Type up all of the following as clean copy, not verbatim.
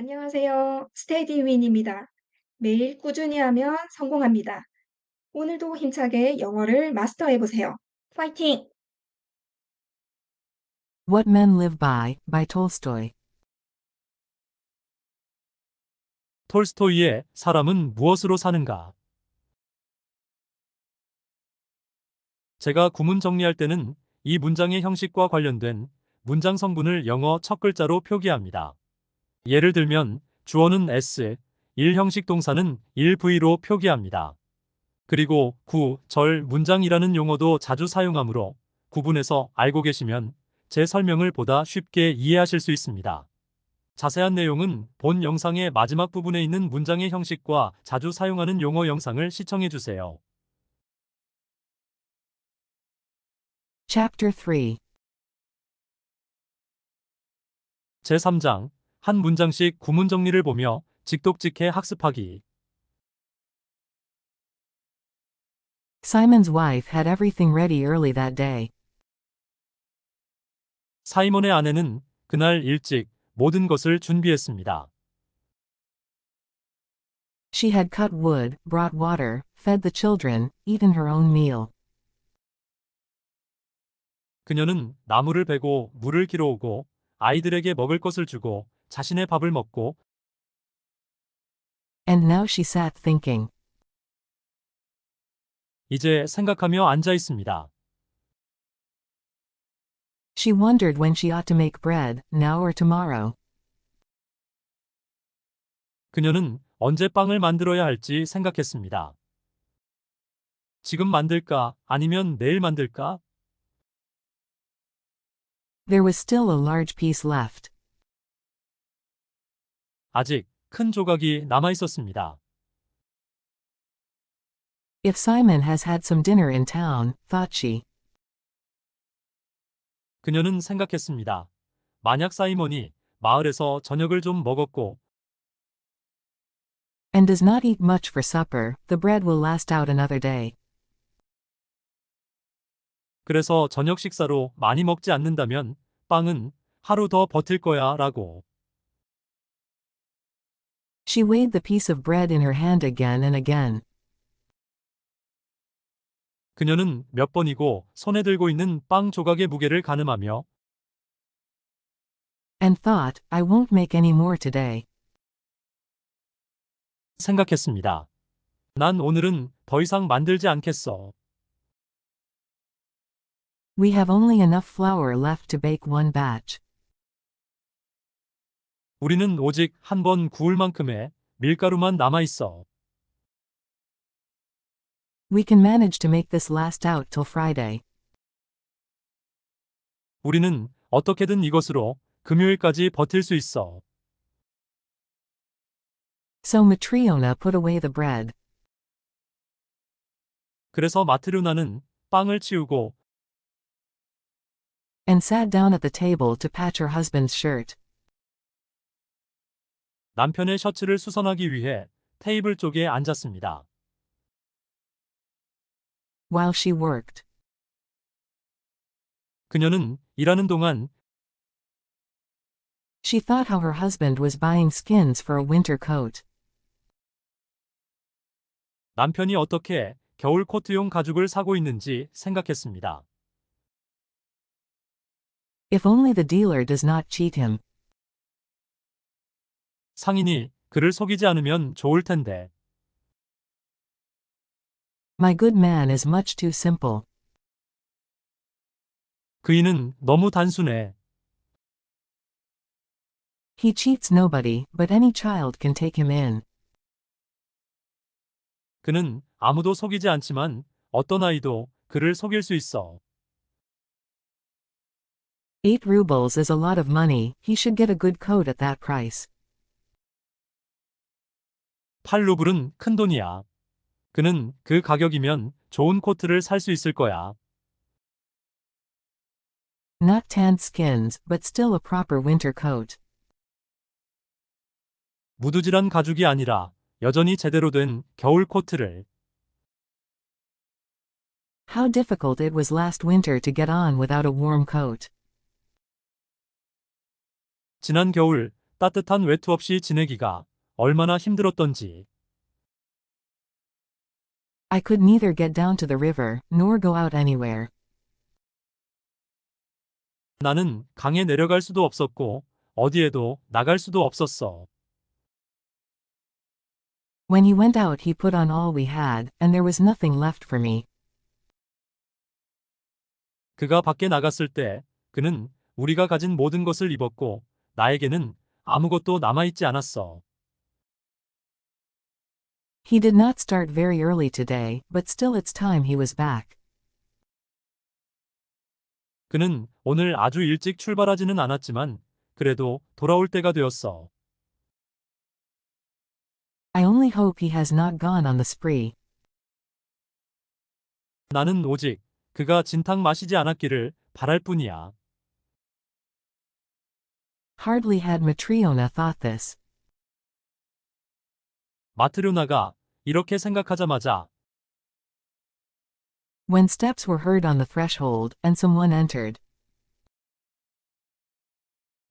안녕하세요. 스테디윈입니다. 매일 꾸준히 하면 성공합니다. 오늘도 힘차게 영어를 마스터해 보세요. 파이팅! What Men Live by Tolstoy. 톨스토이의 사람은 무엇으로 사는가? 제가 구문 정리할 때는 이 문장의 형식과 관련된 문장 성분을 영어 첫 글자로 표기합니다. 예를 들면 주어는 S, 1형식 동사는 1V로 표기합니다. 그리고 절 문장이라는 용어도 자주 사용하므로 구분해서 알고 계시면 제 설명을 보다 쉽게 이해하실 수 있습니다. 자세한 내용은 본 영상의 마지막 부분에 있는 문장의 형식과 자주 사용하는 용어 영상을 시청해 주세요. Chapter 3. 제3장, 한 문장씩 구문 정리를 보며 직독직해 학습하기. Simon's wife had everything ready early that day. 사이먼의 아내는 그날 일찍 모든 것을 준비했습니다. She had cut wood, brought water, fed the children, eaten her own meal. 그녀는 나무를 베고 물을 길어오고 아이들에게 먹을 것을 주고 자신의 밥을 먹고 And now she sat thinking. 이제 생각하며 앉아 있습니다. She wondered when she ought to make bread, now or tomorrow. 그녀는 언제 빵을 만들어야 할지 생각했습니다. 지금 만들까 아니면 내일 만들까? There was still a large piece left. 아직 큰 조각이 남아 있었습니다. If Simon has had some dinner in town, thought she. 그녀는 생각했습니다. 만약 사이먼이 마을에서 저녁을 좀 먹었고 And does not eat much for supper, the bread will last out another day. 그래서 저녁 식사로 많이 먹지 않는다면 빵은 하루 더 버틸 거야 라고. She weighed the piece of bread in her hand again and again. 그녀는 몇 번이고 손에 들고 있는 빵 조각의 무게를 가늠하며 And thought, I won't make any more today. 생각했습니다. 난 오늘은 더 이상 만들지 않겠어. We have only enough flour left to bake one batch. 우리는 오직 한 번 구울 만큼의 밀가루만 남아 있어. We can manage to make this last out till Friday. 우리는 어떻게든 이것으로 금요일까지 버틸 수 있어. So Matriona put away the bread. 그래서 마트류나는 빵을 치우고 And sat down at the table to patch her husband's shirt. 남편의 셔츠를 수선하기 위해 테이블 쪽에 앉았습니다. While she worked. 그녀는 일하는 동안 She thought how her husband was buying skins for a winter coat. 남편이 어떻게 겨울 코트용 가죽을 사고 있는지 생각했습니다. If only the dealer does not cheat him. 상인이 그를 속이지 않으면 좋을 텐데. My good man is much too simple. 그이는 너무 단순해. He cheats nobody, but any child can take him in. 그는 아무도 속이지 않지만 어떤 아이도 그를 속일 수 있어. 8 rubles is a lot of money, he should get a good coat at that price. 8루블은 큰돈이야. 그는 그 가격이면 좋은 코트를 살 수 있을 거야. Not tanned skins, but still a proper winter coat. 무두질한 가죽이 아니라 여전히 제대로 된 겨울 코트를. How difficult it was last winter to get on without a warm coat. 지난 겨울 따뜻한 외투 없이 지내기가 얼마나 힘들었던지. I could neither get down to the river, nor go out anywhere. 나는 강에 내려갈 수도 없었고 어디에도 나갈 수도 없었어. When he went out he put on all we had, and there was nothing left for me. 그가 밖에 나갔을 때 그는 우리가 가진 모든 것을 입었고 나에게는 아무것도 남아있지 않았어. He did not start very early today, but still it's time he was back. 그는 오늘 아주 일찍 출발하지는 않았지만 그래도 돌아올 때가 되었어. I only hope he has not gone on the spree. 나는 오직 그가 진탕 마시지 않았기를 바랄 뿐이야. Hardly had Matriona thought this. 마트료나가 이렇게 생각하자마자 When steps were heard on the threshold, and someone entered.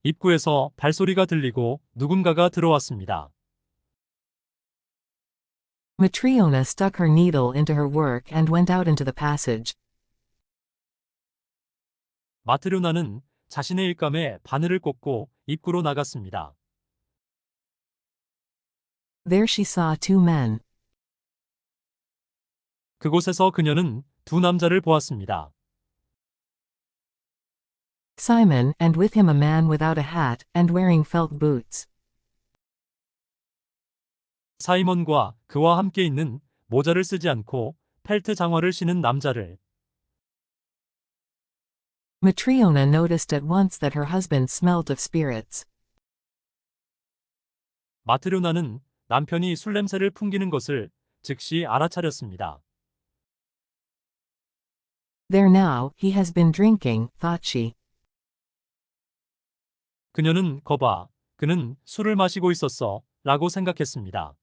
입구에서 발소리가 들리고 누군가가 들어왔습니다. Matriona stuck her needle into her work and went out into the passage. 마트료나는 자신의 일감에 바늘을 꽂고 입구로 나갔습니다. There she saw two men. 그곳에서 그녀는 두 남자를 보았습니다. Simon, and with him a man without a hat, and wearing felt boots. 사이먼과 그와 함께 있는 모자를 쓰지 않고 펠트 장화를 신은 남자를. Matriona noticed at once that her husband smelled of spirits. 마트료나는 남편이 술 냄새를 풍기는 것을 즉시 알아차렸습니다. There now, he has been drinking, thought she. 그녀는 거봐, 그는 술을 마시고 있었어 라고 생각했습니다.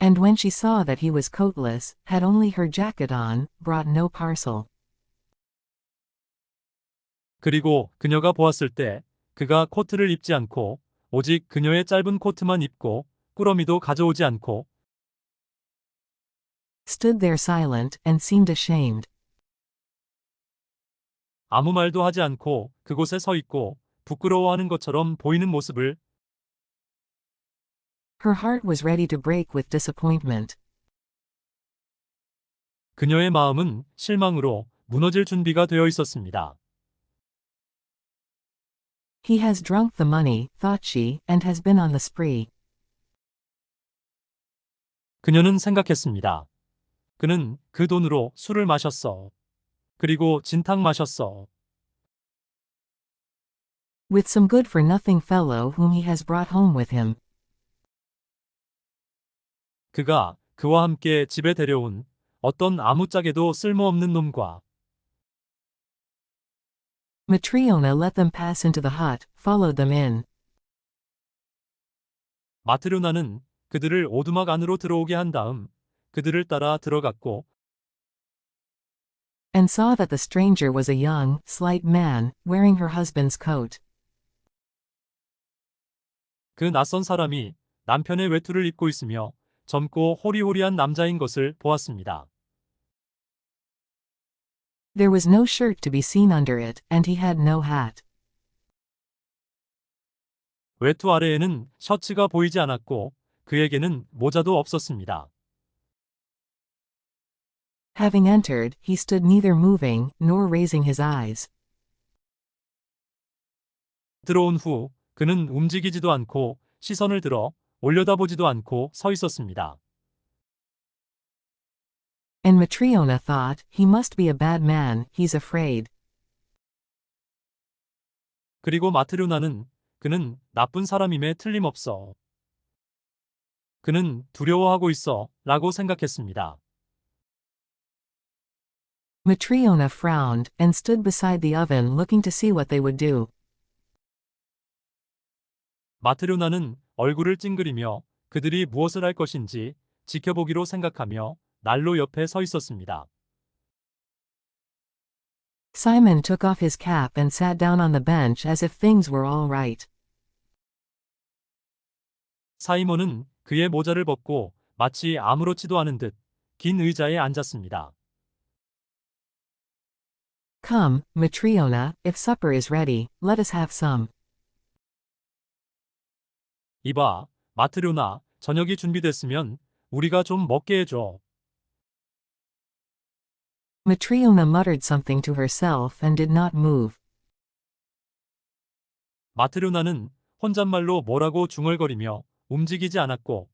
And when she saw that he was coatless, had only her jacket on, brought no parcel. 그리고 그녀가 보았을 때 그가 코트를 입지 않고 오직 그녀의 짧은 코트만 입고 꾸러미도 가져오지 않고 Stood there silent, and seemed ashamed. 아무 말도 하지 않고 그곳에 서 있고 부끄러워하는 것처럼 보이는 모습을. Her heart was ready to break with disappointment. 그녀의 마음은 실망으로 무너질 준비가 되어 있었습니다. He has drunk the money, thought she, and has been on the spree. 그녀는 생각했습니다. 그는 그 돈으로 술을 마셨어. 그리고 진탕 마셨어. With some good-for-nothing fellow whom he has brought home with him. 그가 그와 함께 집에 데려온 어떤 아무짝에도 쓸모없는 놈과. Matriona let them pass into the hut, followed them in. 마트료나는 그들을 오두막 안으로 들어오게 한 다음 그들을 따라 들어갔고 And saw that the stranger was a young, slight man, wearing her husband's coat. 그 낯선 사람이 남편의 외투를 입고 있으며 젊고 호리호리한 남자인 것을 보았습니다. There was no shirt to be seen under it, and he had no hat. 외투 아래에는 셔츠가 보이지 않았고 그에게는 모자도 없었습니다. Having entered, he stood neither moving, nor raising his eyes. 들어온 후 그는 움직이지도 않고 시선을 들어 올려다보지도 않고 서 있었습니다. And Matriona thought, he must be a bad man, he's afraid. 그리고 마트료나는 그는 나쁜 사람임에 틀림없어. 그는 두려워하고 있어 라고 생각했습니다. Matriona frowned, and stood beside the oven looking to see what they would do. 마트료나는 얼굴을 찡그리며 그들이 무엇을 할 것인지 지켜보기로 생각하며 난로 옆에 서 있었습니다. Simon took off his cap and sat down on the bench as if things were all right. 사이먼은 그의 모자를 벗고 마치 아무렇지도 않은 듯 긴 의자에 앉았습니다. Come, Matriona, if supper is ready, let us have some. 이봐, 마트료나, 저녁이 준비됐으면 우리가 좀 먹게 해줘. Matriona muttered something to herself and did not move. 마트료나는 혼잣말로 뭐라고 중얼거리며 움직이지 않았고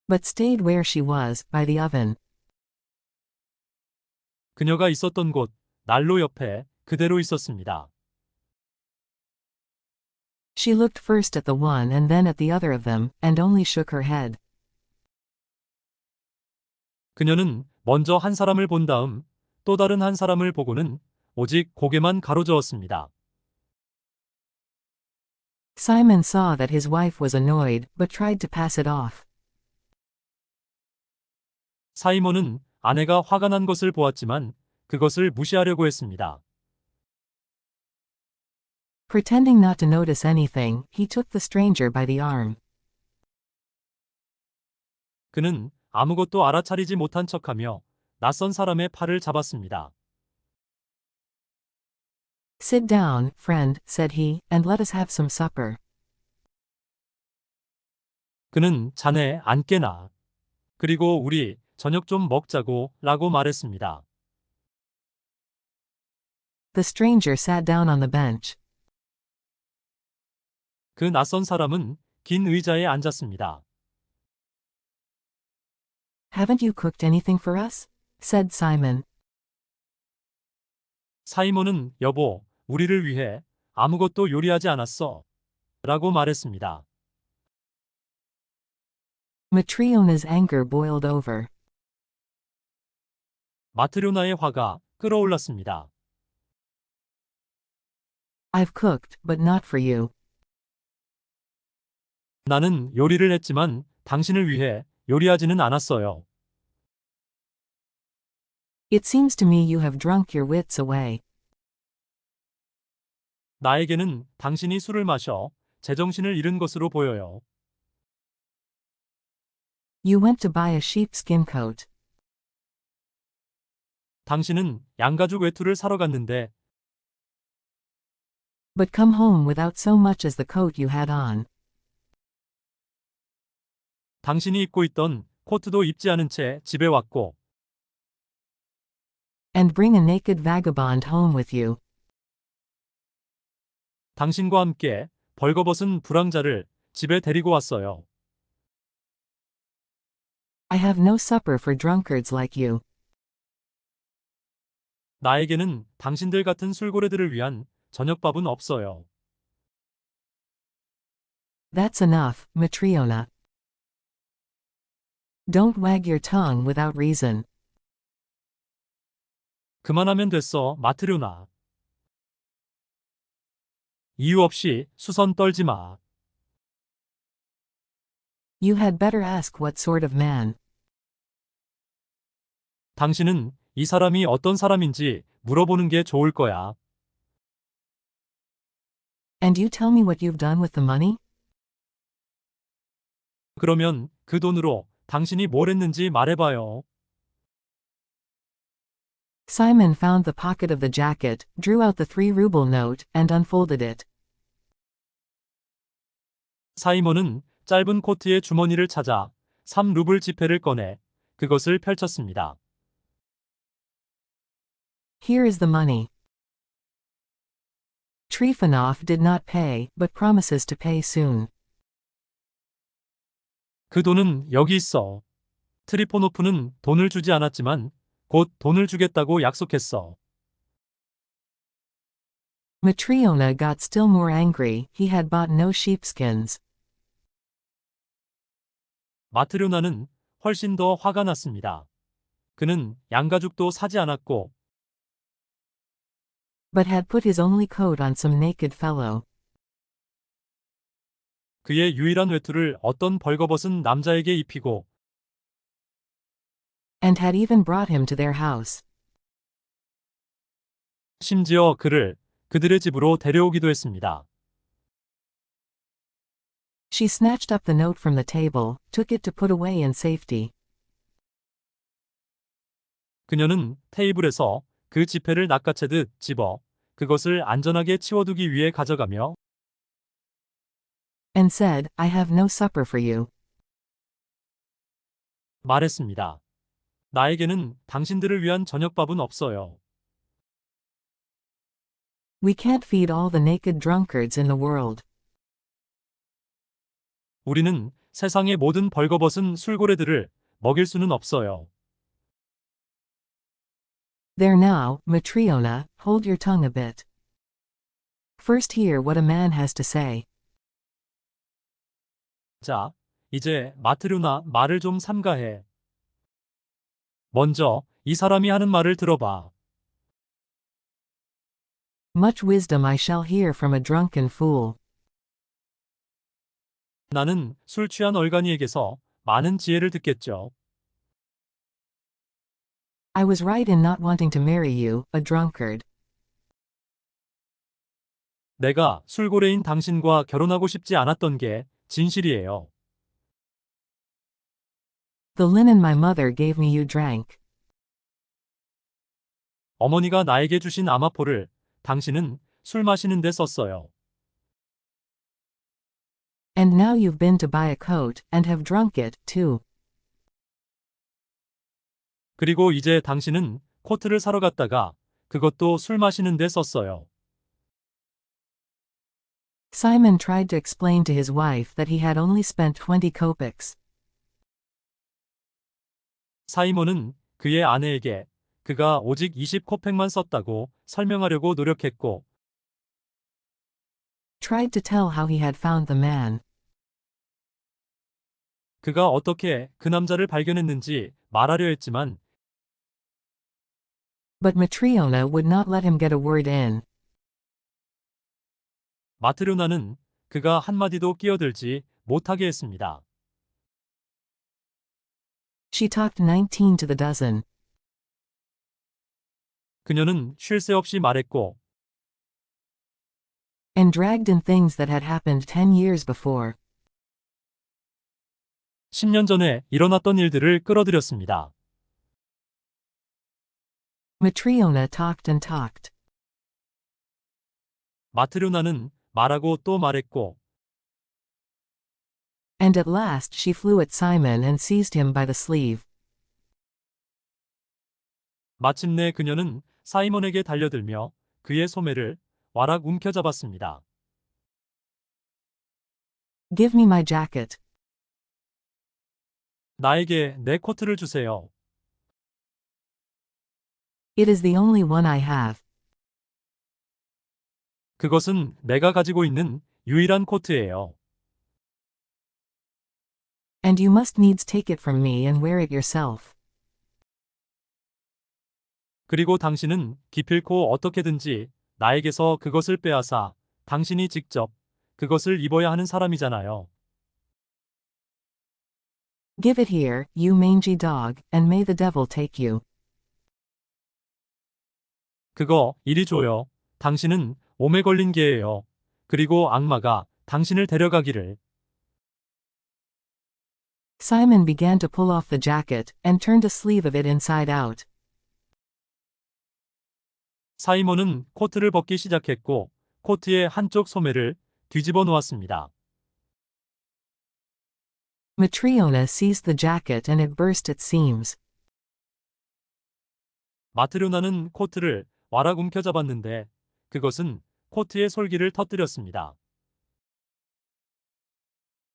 But stayed where she was, by the oven. 그녀가 있었던 곳, 난로 옆에 그대로 있었습니다. She looked first at the one and then at the other of them, and only shook her head. 그녀는 먼저 한 사람을 본 다음 또 다른 한 사람을 보고는 오직 고개만 가로저었습니다. Simon saw that his wife was annoyed, but tried to pass it off. 사이먼은 아내가 화가 난 것을 보았지만 그것을 무시하려고 했습니다. Pretending not to notice anything, he took the stranger by the arm. 그는 아무것도 알아차리지 못한 척하며 낯선 사람의 팔을 잡았습니다. Sit down, friend, said he, and let us have some supper. 그는 자네 앉게나. 그리고 우리 저녁 좀 먹자고 라고 말했습니다. The stranger sat down on the bench. 그 낯선 사람은 긴 의자에 앉았습니다. Haven't you cooked anything for us? Said Simon. 사이먼은 여보, 우리를 위해 아무것도 요리하지 않았어. 라고 말했습니다. Matriona's anger boiled over. 마트료나의 화가 끓어올랐습니다. I've cooked, but not for you. 나는 요리를 했지만 당신을 위해 요리하지는 않았어요. It seems to me you have drunk your wits away. 나에게는 당신이 술을 마셔 제정신을 잃은 것으로 보여요. You went to buy a sheepskin coat. 당신은 양가죽 외투를 사러 갔는데 But come home without so much as the coat you had on. 당신이 입고 있던 코트도 입지 않은 채 집에 왔고 And bring a naked vagabond home with you. 당신과 함께 벌거벗은 불황자를 집에 데리고 왔어요. I have no supper for drunkards like you. 나에게는 당신들 같은 술고래들을 위한 저녁밥은 없어요. That's enough, Matriona. Don't wag your tongue without reason. 그만하면 됐어, 마트료나. 이유 없이 수선 떨지 마. You had better ask what sort of man. 당신은 이 사람이 어떤 사람인지 물어보는 게 좋을 거야. And you tell me what you've done with the money? 그러면 그 돈으로 당신이 뭘 했는지 말해봐요. Simon found the pocket of the jacket, drew out the 3-ruble note, and unfolded it. 사이먼은 짧은 코트의 주머니를 찾아 3루블 지폐를 꺼내 그것을 펼쳤습니다. Here is the money. Trifonov did not pay, but promises to pay soon. 그 돈은 여기 있어. 트리포노프는 돈을 주지 않았지만 곧 돈을 주겠다고 약속했어. Matriona got still more angry. He had bought no sheepskins. 마트료나는 훨씬 더 화가 났습니다. 그는 양가죽도 사지 않았고 But had put his only coat on some naked fellow. 그의 유일한 외투를 어떤 벌거벗은 남자에게 입히고 And had even brought him to their house. 심지어 그를 그들의 집으로 데려오기도 했습니다. She snatched up the note from the table, took it to put away in safety. 그녀는 테이블에서 그 지폐를 낚아채듯 집어 그것을 안전하게 치워두기 위해 가져가며 And said, I have no supper for you. 말했습니다. 나에게는 당신들을 위한 저녁밥은 없어요. We can't feed all the naked drunkards in the world. 우리는 세상의 모든 벌거벗은 술고래들을 먹일 수는 없어요. There now, Matriona, hold your tongue a bit. First hear what a man has to say. 자, 이제 마트류나 말을 좀 삼가해. 먼저 이 사람이 하는 말을 들어봐. Much wisdom I shall hear from a drunken fool. 나는 술 취한 얼간이에게서 많은 지혜를 듣겠죠. I was right in not wanting to marry you, a drunkard. 내가 술고래인 당신과 결혼하고 싶지 않았던 게 진실이에요. The linen my mother gave me you drank. 어머니가 나에게 주신 아마포를 당신은 술 마시는 데 썼어요. And now you've been to buy a coat, and have drunk it, too. 그리고 이제 당신은 코트를 사러 갔다가 그것도 술 마시는 데 썼어요. Simon tried to explain to his wife that he had only spent 20 kopecks. 사이먼은 그의 아내에게 그가 오직 20코펙만 썼다고 설명하려고 노력했고 Tried to tell how he had found the man. 그가 어떻게 그 남자를 발견했는지 말하려 했지만 But Matriona would not let him get a word in. 마트료나는 그가 한마디도 끼어들지 못하게 했습니다. She talked 19 to the dozen. 그녀는 쉴 새 없이 말했고 And dragged in things that had happened 10 years before. 10년 전에 일어났던 일들을 끌어들였습니다. Matriona talked and talked. 마트료나는 말하고 또 말했고 And at last she flew at Simon and seized him by the sleeve. 마침내 그녀는 사이먼에게 달려들며 그의 소매를 와락 움켜잡았습니다. Give me my jacket. 나에게 내 코트를 주세요. It is the only one I have. 그것은 내가 가지고 있는 유일한 코트예요. And you must needs take it from me and wear it yourself. 그리고 당신은 기필코 어떻게든지 나에게서 그것을 빼앗아 당신이 직접 그것을 입어야 하는 사람이잖아요. Give it here, you mangy dog, and may the devil take you. 그거 이리 줘요. 당신은 몸에 걸린 개예요. 그리고 악마가 당신을 데려가기를. Simon began to pull off the jacket, and turned a sleeve of it inside out. 사이먼은 코트를 벗기 시작했고 코트의 한쪽 소매를 뒤집어 놓았습니다. Matriona seized the jacket and it burst its seams. 마트료나는 코트를 와락 움켜잡았는데 그것은 코트의 솔기를 터뜨렸습니다.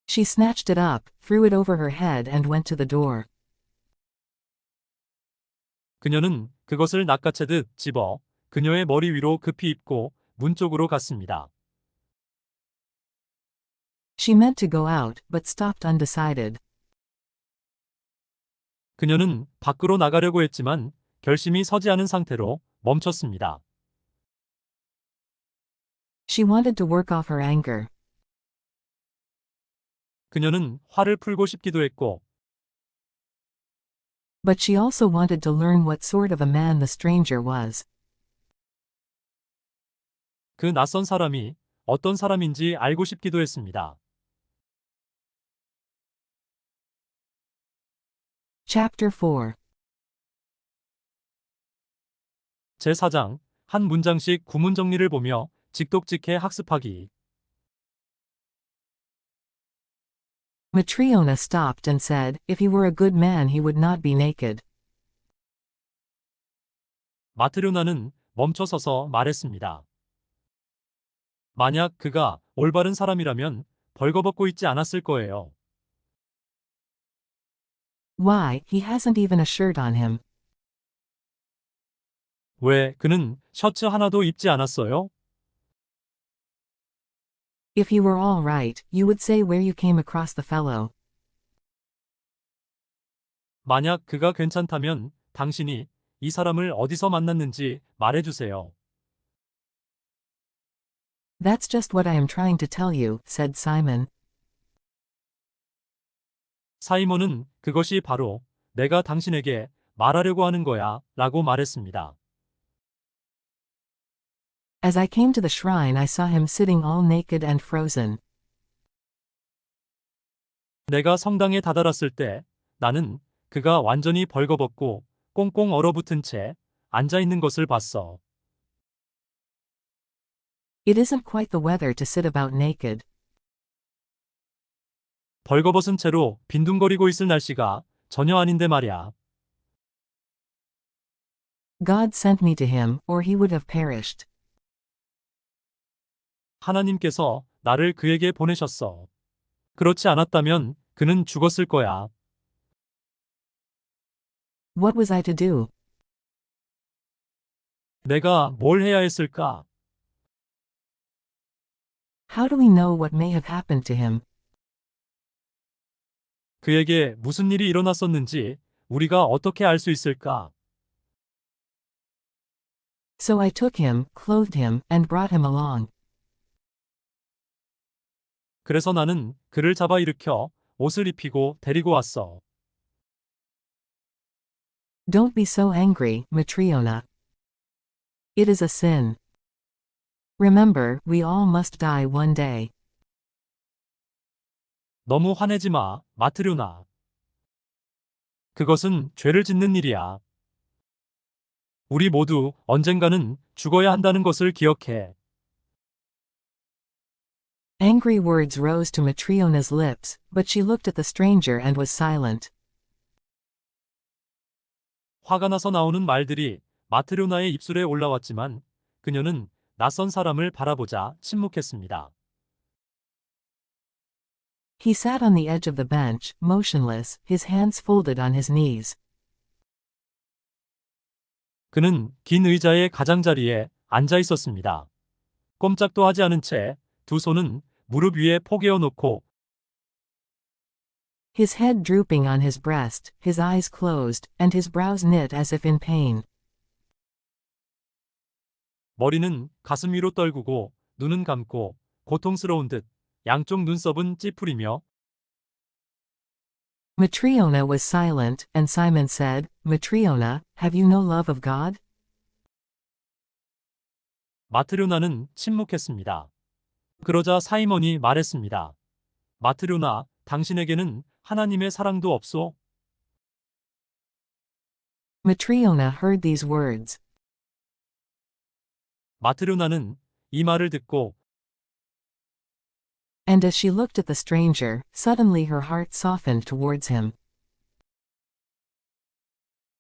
She snatched it up, threw it over her head and went to the door. 그녀는 그것을 낚아채듯 집어 그녀의 머리 위로 급히 입고 문 쪽으로 갔습니다. She meant to go out, but stopped undecided. 그녀는 밖으로 나가려고 했지만 결심이 서지 않은 상태로 멈췄습니다. She wanted to work off her anger. 그녀는 화를 풀고 싶기도 했고 But she also wanted to learn what sort of a man the stranger was. 그 낯선 사람이 어떤 사람인지 알고 싶기도 했습니다. Chapter 4. 제4장, 한 문장씩 구문 정리를 보며 직독직해 학습하기. Matriona stopped and said, if he were a good man he would not be naked. 마트료나는 멈춰서서 말했습니다. 만약 그가 올바른 사람이라면 벌거벗고 있지 않았을 거예요. Why, he hasn't even a shirt on him. 왜 그는 셔츠 하나도 입지 않았어요? If he were all right, you would say where you came across the fellow. 만약 그가 괜찮다면 당신이 이 사람을 어디서 만났는지 말해주세요. That's just what I am trying to tell you, said Simon. 사이먼은 그것이 바로 내가 당신에게 말하려고 하는 거야 라고 말했습니다. As I came to the shrine I saw him sitting all naked and frozen. 내가 성당에 다다랐을 때 나는 그가 완전히 벌거벗고 꽁꽁 얼어붙은 채 앉아있는 것을 봤어. It isn't quite the weather to sit about naked. 벌거벗은 채로 빈둥거리고 있을 날씨가 전혀 아닌데 말이야. God sent me to him, or he would have perished. 하나님께서 나를 그에게 보내셨어. 그렇지 않았다면 그는 죽었을 거야. What was I to do? 내가 뭘 해야 했을까? How do we know what may have happened to him? 그에게 무슨 일이 일어났었는지 우리가 어떻게 알 수 있을까? So I took him, clothed him, and brought him along. 그래서 나는 그를 잡아 일으켜 옷을 입히고 데리고 왔어. Don't be so angry, Matriona. It is a sin. Remember, we all must die one day. 너무 화내지 마, 마트료나. 그것은 죄를 짓는 일이야. 우리 모두 언젠가는 죽어야 한다는 것을 기억해. Angry words rose to Matriona's lips, but she looked at the stranger and was silent. 화가 나서 나오는 말들이 마트료나의 입술에 올라왔지만 그녀는 낯선 사람을 바라보자 침묵했습니다. He sat on the edge of the bench, motionless, his hands folded on his knees. 그는 긴 의자의 가장자리에 앉아 있었습니다. 꼼짝도 하지 않은 채 두 손은 무릎 위에 포개어 놓고 His head drooping on his breast, his eyes closed, and his brows knit as if in pain. 머리는 가슴 위로 떨구고 눈은 감고 고통스러운 듯 양쪽 눈썹은 찌푸리며 Matriona was silent, and Simon said, Matriona, have you no love of God? 마트료나는 침묵했습니다. 그러자 사이먼이 말했습니다. 마트료나, 당신에게는 하나님의 사랑도 없소? Matriona heard these words. 마트료나는 이 말을 듣고 And as she looked at the stranger, suddenly her heart softened towards him.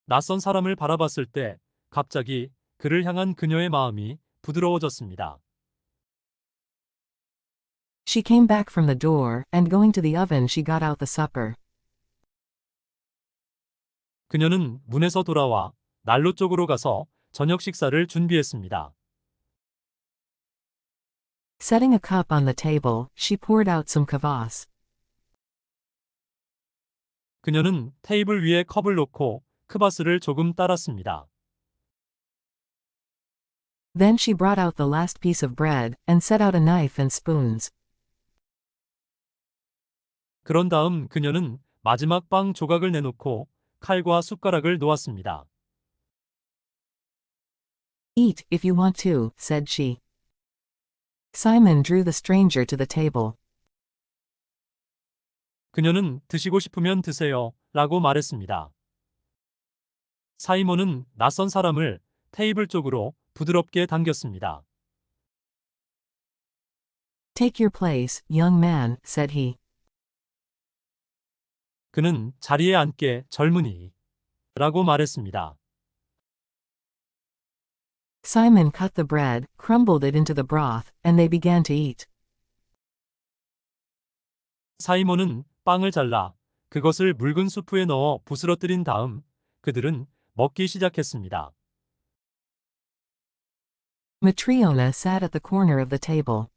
낯선 사람을 바라봤을 때 갑자기 그를 향한 그녀의 마음이 부드러워졌습니다. She came back from the door, and going to the oven she got out the supper. 그녀는 문에서 돌아와 난로 쪽으로 가서 저녁 식사를 준비했습니다. Setting a cup on the table, she poured out some kvass. 그녀는 테이블 위에 컵을 놓고 크바스를 조금 따랐습니다. Then she brought out the last piece of bread, and set out a knife and spoons. 그런 다음 그녀는 마지막 빵 조각을 내놓고 칼과 숟가락을 놓았습니다. Eat, if you want to, said she. Simon drew the stranger to the table. 그녀는 드시고 싶으면 드세요. 라고 말했습니다. 사이먼은 낯선 사람을 테이블 쪽으로 부드럽게 당겼습니다. Take your place, young man, said he. 그는 자리에 앉게 젊은이 라고 말했습니다. Simon cut the bread, crumbled it into the broth, and they began to eat. 사이먼은 빵을 잘라 그것을 묽은 수프에 넣어 부스러뜨린 다음 그들은 먹기 시작했습니다. Matriona sat at the corner of the table.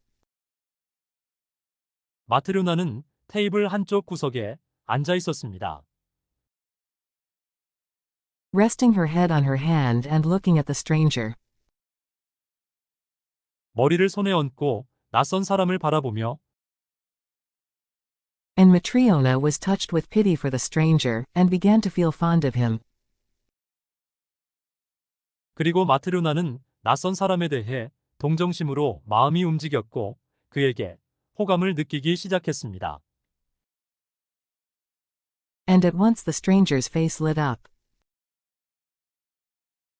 마트료나는 테이블 한쪽 구석에 앉아 있었습니다. Resting her head on her hand and looking at the stranger. 머리를 손에 얹고 낯선 사람을 바라보며 And Matriona was touched with pity for the stranger, and began to feel fond of him. 그리고 마트료나는 낯선 사람에 대해 동정심으로 마음이 움직였고 그에게 호감을 느끼기 시작했습니다. And at once the stranger's face lit up.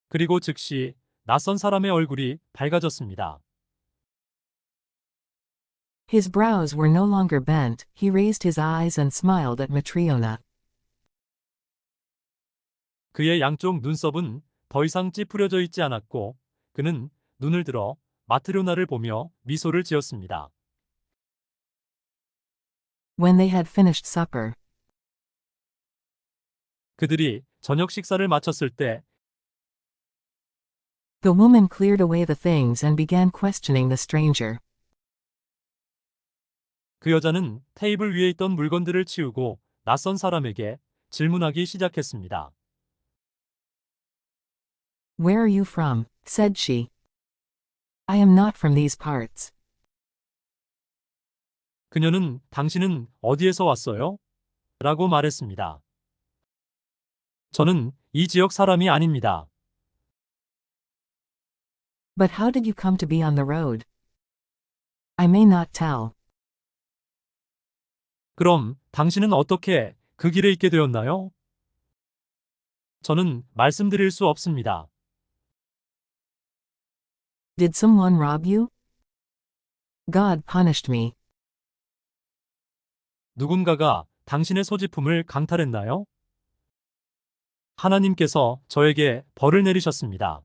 그리고 즉시 낯선 사람의 얼굴이 밝아졌습니다. His brows were no longer bent, he raised his eyes and smiled at Matriona. 그의 양쪽 눈썹은 더 이상 찌푸려져 있지 않았고 그는 눈을 들어 마트료나를 보며 미소를 지었습니다. When they had finished supper, 그들이 저녁 식사를 마쳤을 때 the woman cleared away the things and began questioning the stranger. 그 여자는 테이블 위에 있던 물건들을 치우고 낯선 사람에게 질문하기 시작했습니다. Where are you from? Said she. I am not from these parts. 그녀는 당신은 어디에서 왔어요? 라고 말했습니다. 저는 이 지역 사람이 아닙니다. But how did you come to be on the road? I may not tell. 그럼 당신은 어떻게 그 길에 있게 되었나요? 저는 말씀드릴 수 없습니다. Did someone rob you? God punished me. 누군가가 당신의 소지품을 강탈했나요? 하나님께서 저에게 벌을 내리셨습니다.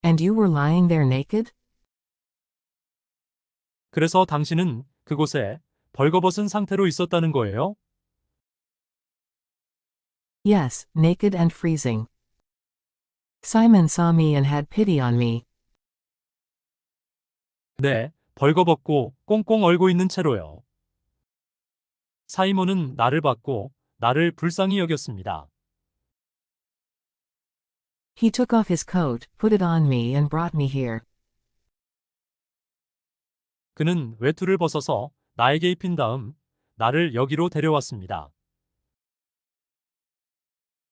And you were lying there naked? 그래서 당신은 그곳에 벌거벗은 상태로 있었다는 거예요? Yes, naked and freezing. Simon saw me and had pity on me. 네, 벌거벗고 꽁꽁 얼고 있는 채로요. 사이먼은 나를 봤고 나를 불쌍히 여겼습니다. He took off his coat, put it on me and brought me here. 그는 외투를 벗어서 나에게 입힌 다음 나를 여기로 데려왔습니다.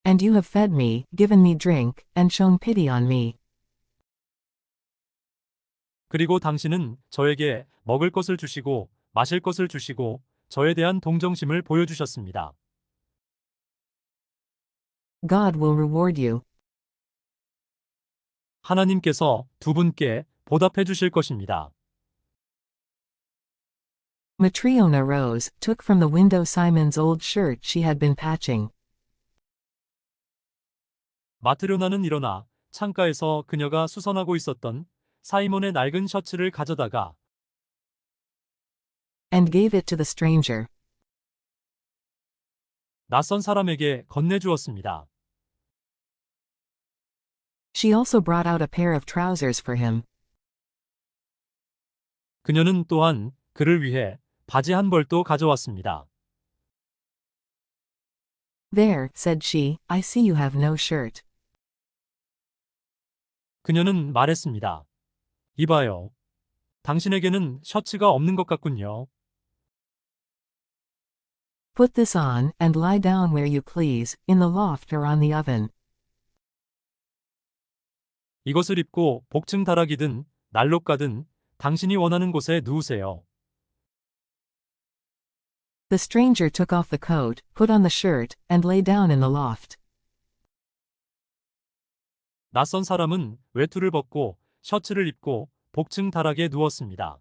And you have fed me, given me drink, and shown pity on me. 그리고 당신은 저에게 먹을 것을 주시고 마실 것을 주시고 저에 대한 동정심을 보여주셨습니다. God will reward you. 하나님께서 두 분께 보답해 주실 것입니다. Matriona rose, took from the window Simon's old shirt she had been patching. 마트료나는 일어나 창가에서 그녀가 수선하고 있었던 사이몬의 낡은 셔츠를 가져다가 And gave it to the stranger. 낯선 사람에게 건네주었습니다. She also brought out a pair of trousers for him. 그녀는 또한 그를 위해 바지 한 벌도 가져왔습니다. There, said she, I see you have no shirt. 그녀는 말했습니다. 이봐요. 당신에게는 셔츠가 없는 것 같군요. Put this on, and lie down where you please, in the loft or on the oven. 이것을 입고 복층 다락이든 난로 가든 당신이 원하는 곳에 누우세요. The stranger took off the coat, put on the shirt, and lay down in the loft. 낯선 사람은 외투를 벗고 셔츠를 입고 복층 다락에 누웠습니다.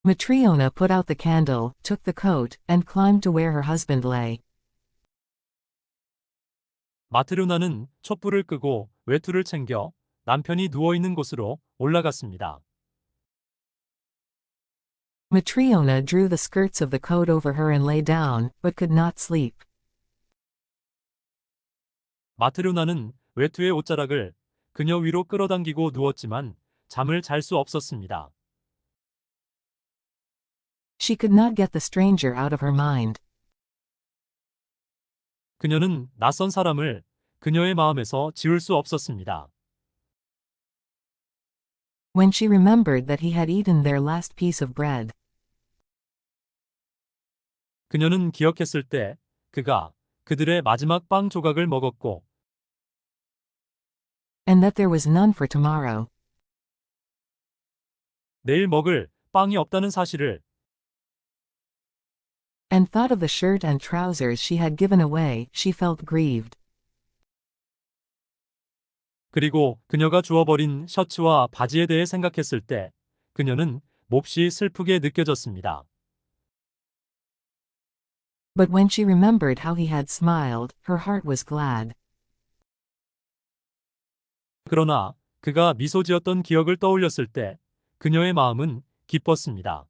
Matriona put out the candle, took the coat, and climbed to where her husband lay. 마트료나는 촛불을 끄고 외투를 챙겨 남편이 누워있는 곳으로 올라갔습니다. Matriona drew the skirts of the coat over her and lay down, but could not sleep. 마트료나는 외투의 옷자락을 그녀 위로 끌어당기고 누웠지만 잠을 잘 수 없었습니다. She could not get the stranger out of her mind. 그녀는 낯선 사람을 그녀의 마음에서 지울 수 없었습니다. When she remembered that he had eaten their last piece of bread, 그녀는 기억했을 때 그가 그들의 마지막 빵 조각을 먹었고 and that there was none for tomorrow, 내일 먹을 빵이 없다는 사실을 and thought of the shirt and trousers she had given away, she felt grieved. 그리고 그녀가 주워버린 셔츠와 바지에 대해 생각했을 때 그녀는 몹시 슬프게 느껴졌습니다. But when she remembered how he had smiled, her heart was glad. 그러나 그가 미소 지었던 기억을 떠올렸을 때 그녀의 마음은 기뻤습니다.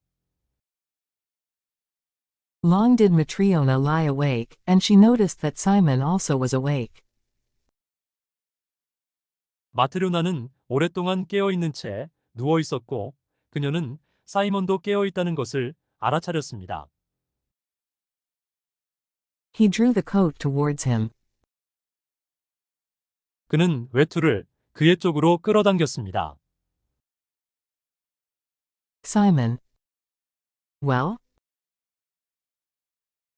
Long did Matriona lie awake, and she noticed that Simon also was awake. 마트료나는 오랫동안 깨어있는 채 누워 있었고 그녀는 사이먼도 깨어있다는 것을 알아차렸습니다. He drew the coat towards him. 그는 외투를 그의 쪽으로 끌어당겼습니다. Simon. Well?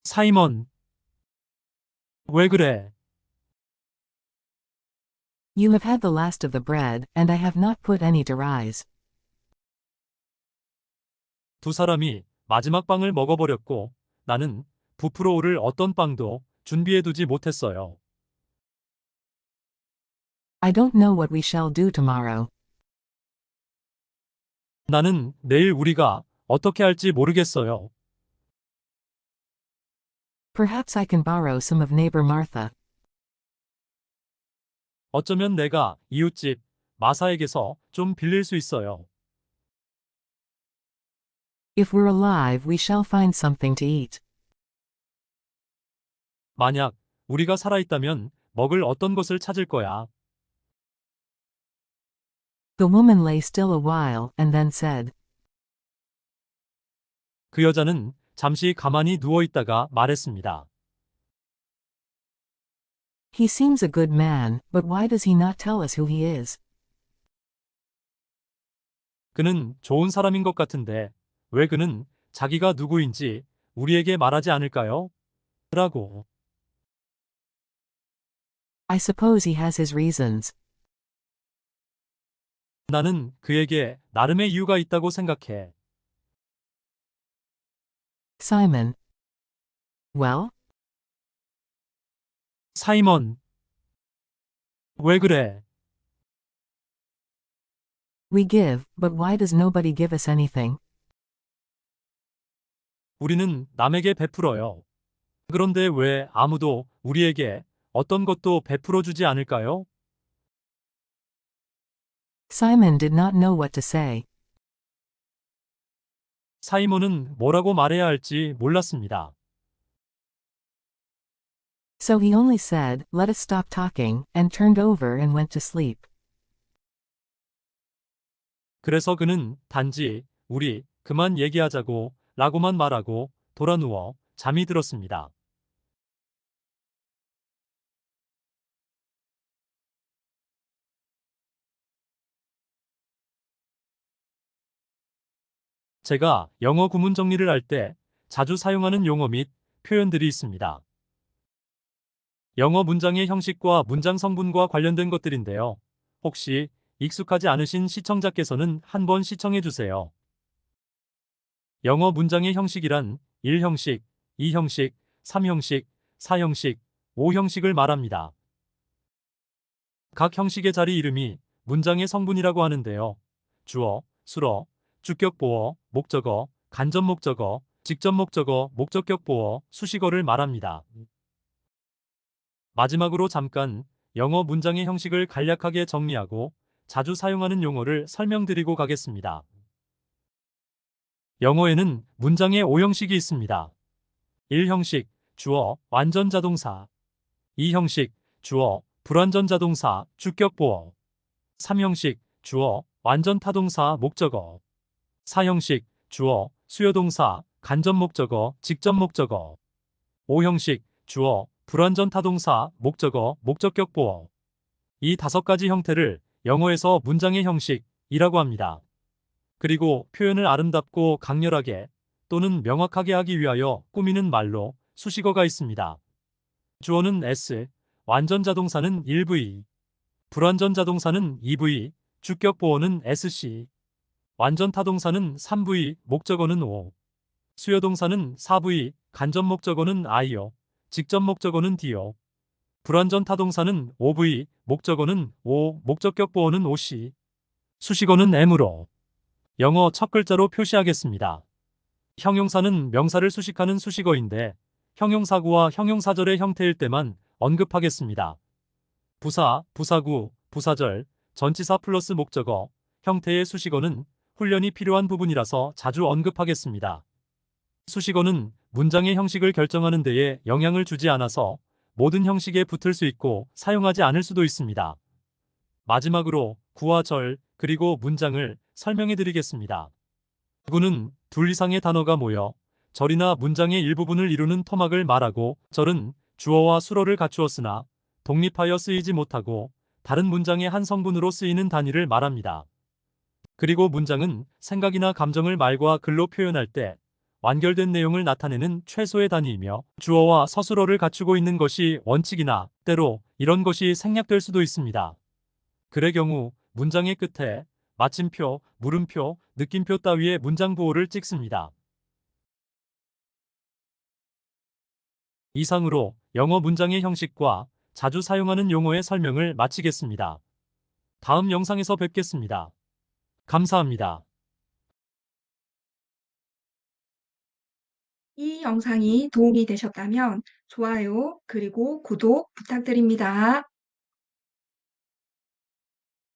사이먼, 왜 그래? You have had the last of the bread, and I have not put any to rise. 두 사람이 마지막 빵을 먹어버렸고 나는 부풀어 오를 어떤 빵도 준비해두지 못했어요. I don't know what we shall do tomorrow. 나는 내일 우리가 어떻게 할지 모르겠어요. Perhaps I can borrow some of neighbor Martha. 어쩌면 내가 이웃집 마사에게서 좀 빌릴 수 있어요. If we're alive, we shall find something to eat. 만약 우리가 살아있다면 먹을 어떤 것을 찾을 거야. The woman lay still a while, and then said, 그 여자는 잠시 가만히 누워 있다가 말했습니다. He seems a good man, but why does he not tell us who he is? 그는 좋은 사람인 것 같은데 왜 그는 자기가 누구인지 우리에게 말하지 않을까요? 라고. I suppose he has his reasons. 나는 그에게 나름의 이유가 있다고 생각해. Simon. Well? 사이먼, 왜 그래? We give, but why does nobody give us anything? 우리는 남에게 베풀어요. 그런데 왜 아무도 우리에게 어떤 것도 베풀어 주지 않을까요? Simon did not know what to say. 사이먼은 뭐라고 말해야 할지 몰랐습니다. So he only said, "Let us stop talking," and turned over and went to sleep. 그래서 그는 단지 우리 그만 얘기하자고 라고만 말하고 돌아 누워 잠이 들었습니다. 제가 영어 구문 정리를 할 때 자주 사용하는 용어 및 표현들이 있습니다. 영어 문장의 형식과 문장 성분과 관련된 것들인데요. 혹시 익숙하지 않으신 시청자께서는 한번 시청해 주세요. 영어 문장의 형식이란 1형식, 2형식, 3형식, 4형식, 5형식을 말합니다. 각 형식의 자리 이름이 문장의 성분이라고 하는데요. 주어, 수어, 주격보어, 목적어, 간접목적어, 직접목적어, 목적격보어, 수식어를 말합니다. 마지막으로 잠깐 영어 문장의 형식을 간략하게 정리하고 자주 사용하는 용어를 설명드리고 가겠습니다. 영어에는 문장의 5형식이 있습니다. 1형식, 주어, 완전자동사. 2형식, 주어, 불완전자동사, 주격보어. 3형식, 주어, 완전타동사, 목적어. 4형식, 주어, 수요동사, 간접목적어, 직접목적어. 5형식, 주어, 불완전타동사, 목적어, 목적격보어. 이 5가지 형태를 영어에서 문장의 형식이라고 합니다. 그리고 표현을 아름답고 강렬하게 또는 명확하게 하기 위하여 꾸미는 말로 수식어가 있습니다. 주어는 S, 완전자동사는 1V, 불완전자동사는 2V, 주격보어는 SC, 완전타동사는 3V, 목적어는 O, 수요동사는 4V, 간접목적어는 I요, 직접목적어는 D요, 불완전타동사는 5V, 목적어는 O, 목적격보어는 OC, 수식어는 M으로 영어 첫 글자로 표시하겠습니다. 형용사는 명사를 수식하는 수식어인데 형용사구와 형용사절의 형태일 때만 언급하겠습니다. 부사, 부사구, 부사절, 전치사 플러스 목적어, 형태의 수식어는 훈련이 필요한 부분이라서 자주 언급하겠습니다. 수식어는 문장의 형식을 결정하는 데에 영향을 주지 않아서 모든 형식에 붙을 수 있고 사용하지 않을 수도 있습니다. 마지막으로 구와 절, 그리고 문장을 설명해 드리겠습니다. 구는 둘 이상의 단어가 모여 절이나 문장의 일부분을 이루는 토막을 말하고, 절은 주어와 수어를 갖추었으나 독립하여 쓰이지 못하고 다른 문장의 한 성분으로 쓰이는 단위를 말합니다. 그리고 문장은 생각이나 감정을 말과 글로 표현할 때 완결된 내용을 나타내는 최소의 단위이며 주어와 서술어를 갖추고 있는 것이 원칙이나 때로 이런 것이 생략될 수도 있습니다. 그의 경우 문장의 끝에 마침표, 물음표, 느낌표 따위의 문장 보호를 찍습니다. 이상으로 영어 문장의 형식과 자주 사용하는 용어의 설명을 마치겠습니다. 다음 영상에서 뵙겠습니다. 감사합니다. 이 영상이 도움이 되셨다면 좋아요 그리고 구독 부탁드립니다.